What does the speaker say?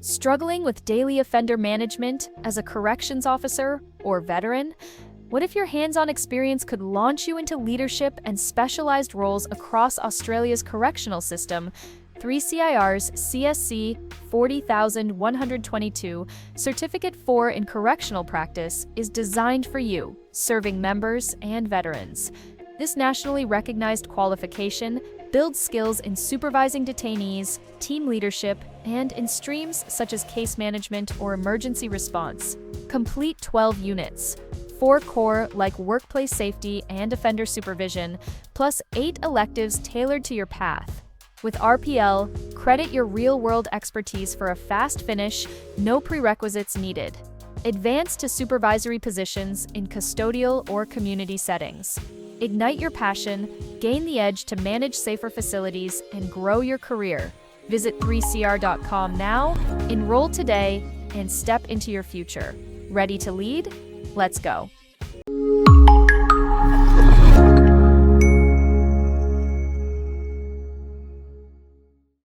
Struggling with daily offender management as a corrections officer or veteran? What if your hands-on experience could launch you into leadership and specialized roles across Australia's correctional system? 3CIR's CSC400122 Certificate IV in Correctional Practice is designed for you, serving members and veterans. This nationally recognized qualification builds skills in supervising detainees, team leadership, and in streams such as case management or emergency response. Complete 12 units, 4 core like workplace safety and offender supervision, plus 8 electives tailored to your path. With RPL, credit your real-world expertise for a fast finish, no prerequisites needed. Advance to supervisory positions in custodial or community settings. Ignite your passion, gain the edge to manage safer facilities, and grow your career. Visit 3cr.com now, enroll today, and step into your future. Ready to lead? Let's go.